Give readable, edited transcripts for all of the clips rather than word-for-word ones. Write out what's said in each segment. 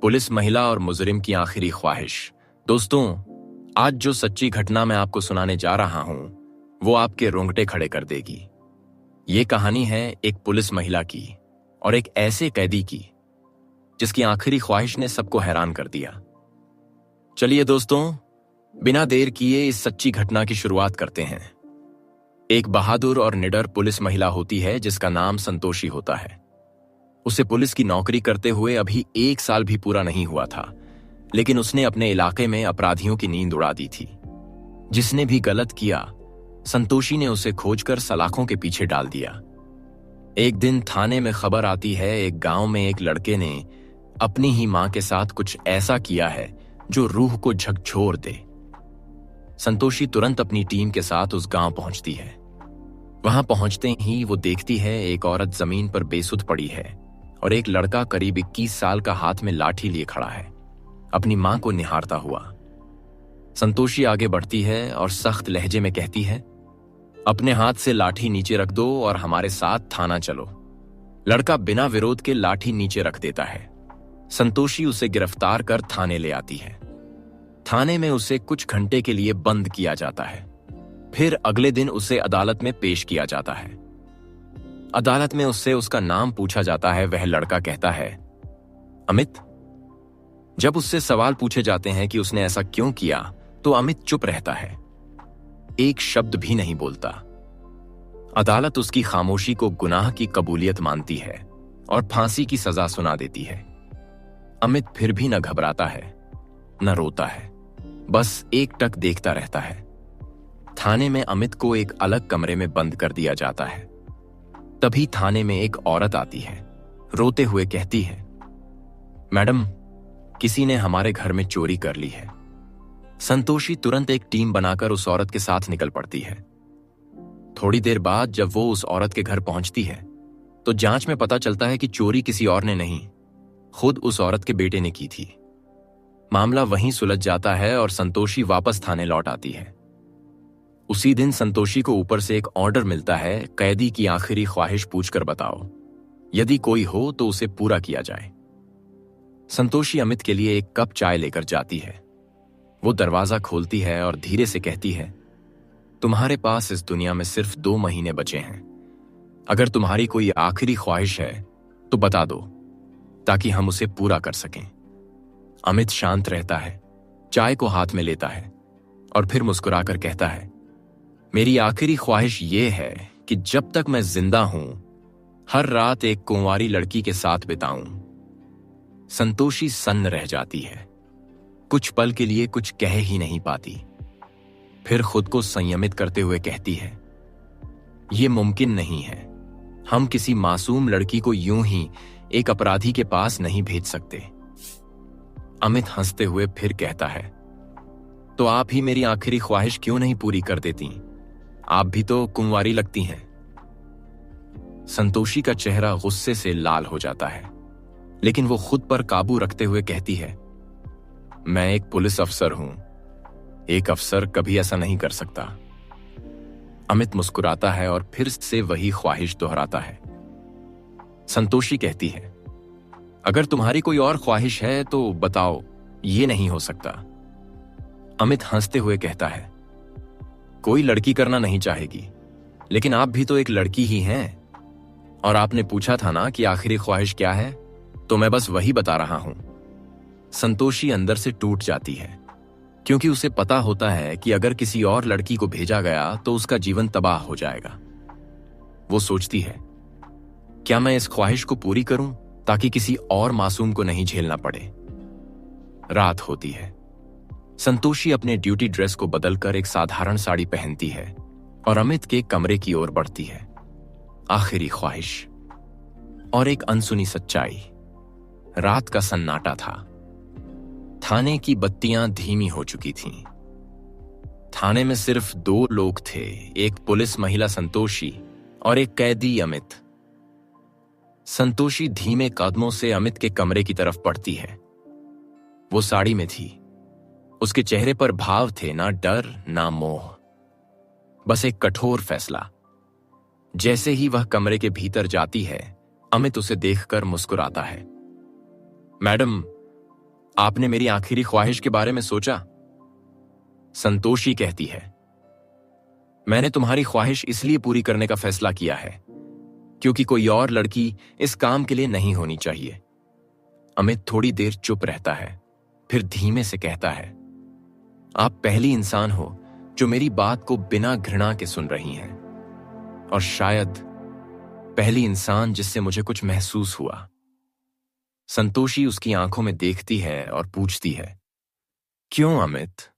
Police महिला और मुजरिम की आखिरी ख्वाहिश। दोस्तों, आज जो सच्ची घटना मैं आपको सुनाने जा रहा हूं वो आपके रोंगटे खड़े कर देगी। ये कहानी है एक पुलिस महिला की और एक ऐसे कैदी की जिसकी आखिरी ख्वाहिश ने सबको हैरान कर दिया। चलिए दोस्तों, बिना देर किए इस सच्ची घटना की शुरुआत करते हैं। एक बहादुर और निडर पुलिस महिला होती है जिसका नाम संतोषी होता है। उसे पुलिस की नौकरी करते हुए अभी 1 साल भी पूरा नहीं हुआ था, लेकिन उसने अपने इलाके में अपराधियों की नींद उड़ा दी थी। जिसने भी गलत किया, संतोषी ने उसे खोजकर सलाखों के पीछे डाल दिया। एक दिन थाने में खबर आती है, एक गांव में एक लड़के ने अपनी ही मां के साथ कुछ ऐसा किया है जो रूह को झकझोर दे। संतोषी तुरंत अपनी टीम के साथ उस गांव पहुंचती है। वहां पहुंचते ही वो देखती है एक औरत जमीन पर बेसुध पड़ी है और एक लड़का करीब 21 साल का हाथ में लाठी लिए खड़ा है, अपनी मां को निहारता हुआ। संतोषी आगे बढ़ती है और सख्त लहजे में कहती है, अपने हाथ से लाठी नीचे रख दो और हमारे साथ थाना चलो। लड़का बिना विरोध के लाठी नीचे रख देता है। संतोषी उसे गिरफ्तार कर थाने ले आती है। थाने में उसे कुछ घंटे के लिए बंद किया जाता है। फिर अगले दिन उसे अदालत में पेश किया जाता है। अदालत में उससे उसका नाम पूछा जाता है। वह लड़का कहता है, अमित। जब उससे सवाल पूछे जाते हैं कि उसने ऐसा क्यों किया, तो अमित चुप रहता है, एक शब्द भी नहीं बोलता। अदालत उसकी खामोशी को गुनाह की कबूलियत मानती है और फांसी की सजा सुना देती है। अमित फिर भी न घबराता है, न रोता है, बस एकटक देखता रहता है। थाने में अमित को एक अलग कमरे में बंद कर दिया जाता है। तभी थाने में एक औरत आती है, रोते हुए कहती है, मैडम, किसी ने हमारे घर में चोरी कर ली है। संतोषी तुरंत एक टीम बनाकर उस औरत के साथ निकल पड़ती है। थोड़ी देर बाद जब वो उस औरत के घर पहुंचती है तो जांच में पता चलता है कि चोरी किसी और ने नहीं, खुद उस औरत के बेटे ने की थी। मामला वहीं सुलझ जाता है और संतोषी वापस थाने लौट आती है। उसी दिन संतोषी को ऊपर से एक ऑर्डर मिलता है, कैदी की आखिरी ख्वाहिश पूछकर बताओ, यदि कोई हो तो उसे पूरा किया जाए। संतोषी अमित के लिए एक कप चाय लेकर जाती है। वो दरवाजा खोलती है और धीरे से कहती है, तुम्हारे पास इस दुनिया में सिर्फ 2 महीने बचे हैं। अगर तुम्हारी कोई आखिरी ख्वाहिश है तो बता दो, ताकि हम उसे पूरा कर सकें। अमित शांत रहता है, चाय को हाथ में लेता है और फिर मुस्कुराकर कहता है, मेरी आखिरी ख्वाहिश ये है कि जब तक मैं जिंदा हूं, हर रात एक कुंवारी लड़की के साथ बिताऊं। संतोषी सन्न रह जाती है, कुछ पल के लिए कुछ कह ही नहीं पाती। फिर खुद को संयमित करते हुए कहती है, यह मुमकिन नहीं है। हम किसी मासूम लड़की को यूं ही एक अपराधी के पास नहीं भेज सकते। अमित हंसते हुए फिर कहता है, तो आप ही मेरी आखिरी ख्वाहिश क्यों नहीं पूरी कर देती? आप भी तो कुंवारी लगती हैं। संतोषी का चेहरा गुस्से से लाल हो जाता है, लेकिन वो खुद पर काबू रखते हुए कहती है, मैं एक पुलिस अफसर हूं। एक अफसर कभी ऐसा नहीं कर सकता। अमित मुस्कुराता है और फिर से वही ख्वाहिश दोहराता है। संतोषी कहती है, अगर तुम्हारी कोई और ख्वाहिश है तो बताओ, ये नहीं हो सकता। अमित हंसते हुए कहता है, कोई लड़की करना नहीं चाहेगी, लेकिन आप भी तो एक लड़की ही हैं। और आपने पूछा था ना कि आखिरी ख्वाहिश क्या है, तो मैं बस वही बता रहा हूं। संतोषी अंदर से टूट जाती है, क्योंकि उसे पता होता है कि अगर किसी और लड़की को भेजा गया तो उसका जीवन तबाह हो जाएगा। वो सोचती है, क्या मैं इस ख्वाहिश को पूरी करूं ताकि किसी और मासूम को नहीं झेलना पड़े। रात होती है। संतोषी अपने ड्यूटी ड्रेस को बदलकर एक साधारण साड़ी पहनती है और अमित के कमरे की ओर बढ़ती है। आखिरी ख्वाहिश और एक अनसुनी सच्चाई। रात का सन्नाटा था। थाने की बत्तियां धीमी हो चुकी थीं। थाने में सिर्फ 2 लोग थे, एक पुलिस महिला संतोषी और एक कैदी अमित। संतोषी धीमे कदमों से अमित के कमरे की तरफ बढ़ती है। वो साड़ी में थी। उसके चेहरे पर भाव थे, ना डर ना मोह, बस एक कठोर फैसला। जैसे ही वह कमरे के भीतर जाती है, अमित उसे देखकर मुस्कुराता है। मैडम, आपने मेरी आखिरी ख्वाहिश के बारे में सोचा? संतोषी कहती है, मैंने तुम्हारी ख्वाहिश इसलिए पूरी करने का फैसला किया है क्योंकि कोई और लड़की इस काम के लिए नहीं होनी चाहिए। अमित थोड़ी देर चुप रहता है, फिर धीमे से कहता है, आप पहली इंसान हो जो मेरी बात को बिना घृणा के सुन रही हैं, और शायद पहली इंसान जिससे मुझे कुछ महसूस हुआ। संतोषी उसकी आंखों में देखती है और पूछती है, क्यों अमित?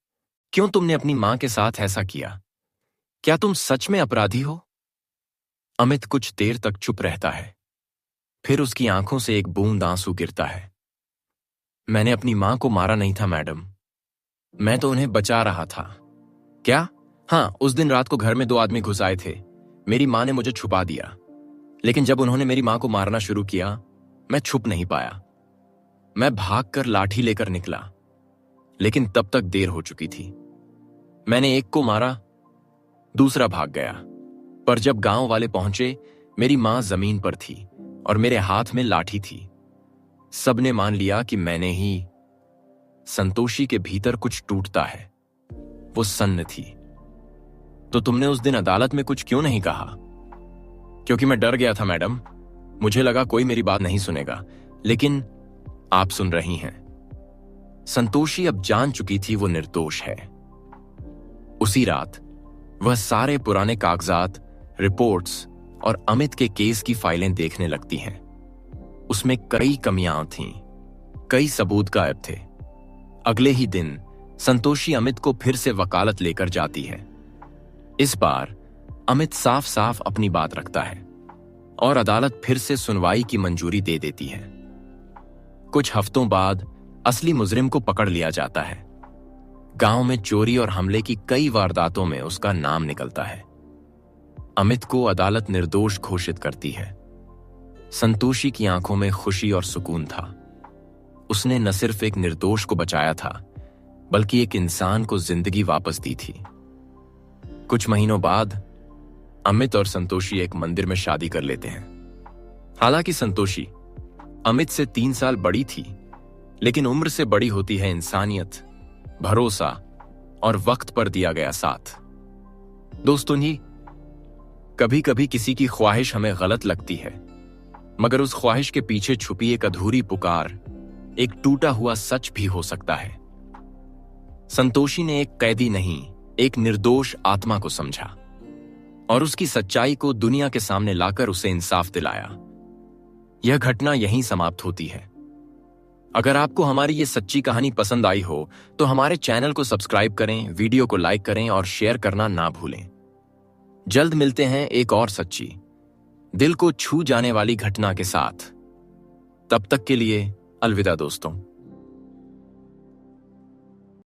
क्यों तुमने अपनी मां के साथ ऐसा किया? क्या तुम सच में अपराधी हो? अमित कुछ देर तक चुप रहता है, फिर उसकी आंखों से एक बूंद आंसू गिरता है। मैंने अपनी मां को मारा नहीं था मैडम, मैं तो उन्हें बचा रहा था। क्या? हाँ, उस दिन रात को घर में 2 आदमी घुस आए थे। मेरी मां ने मुझे छुपा दिया, लेकिन जब उन्होंने मेरी मां को मारना शुरू किया, मैं छुप नहीं पाया। मैं भागकर लाठी लेकर निकला, लेकिन तब तक देर हो चुकी थी। मैंने एक को मारा, दूसरा भाग गया, पर जब गांव वाले पहुंचे, मेरी मां जमीन पर थी और मेरे हाथ में लाठी थी। सबने मान लिया कि मैंने ही। संतोषी के भीतर कुछ टूटता है। वो सन्न थी। तो तुमने उस दिन अदालत में कुछ क्यों नहीं कहा? क्योंकि मैं डर गया था मैडम, मुझे लगा कोई मेरी बात नहीं सुनेगा, लेकिन आप सुन रही हैं। संतोषी अब जान चुकी थी वो निर्दोष है। उसी रात वह सारे पुराने कागजात, रिपोर्ट्स और अमित के केस की फाइलें देखने लगती हैं। उसमें कई कमियां थीं, कई सबूत गायब थे। अगले ही दिन संतोषी अमित को फिर से वकालत लेकर जाती है। इस बार अमित साफ साफ अपनी बात रखता है और अदालत फिर से सुनवाई की मंजूरी दे देती है। कुछ हफ्तों बाद असली मुजरिम को पकड़ लिया जाता है। गांव में चोरी और हमले की कई वारदातों में उसका नाम निकलता है। अमित को अदालत निर्दोष घोषित करती है। संतोषी की आंखों में खुशी और सुकून था। उसने न सिर्फ एक निर्दोष को बचाया था, बल्कि एक इंसान को जिंदगी वापस दी थी। कुछ महीनों बाद अमित और संतोषी एक मंदिर में शादी कर लेते हैं। हालांकि संतोषी अमित से 3 साल बड़ी थी, लेकिन उम्र से बड़ी होती है इंसानियत, भरोसा और वक्त पर दिया गया साथ। दोस्तों जी, कभी कभी किसी की ख्वाहिश हमें गलत लगती है, मगर उस ख्वाहिश के पीछे छुपी एक अधूरी पुकार, एक टूटा हुआ सच भी हो सकता है। संतोषी ने एक कैदी नहीं, एक निर्दोष आत्मा को समझा और उसकी सच्चाई को दुनिया के सामने लाकर उसे इंसाफ दिलाया। यह घटना यहीं समाप्त होती है। अगर आपको हमारी ये सच्ची कहानी पसंद आई हो तो हमारे चैनल को सब्सक्राइब करें, वीडियो को लाइक करें और शेयर करना ना भूलें। जल्द मिलते हैं एक और सच्ची, दिल को छू जाने वाली घटना के साथ। तब तक के लिए अलविदा दोस्तों।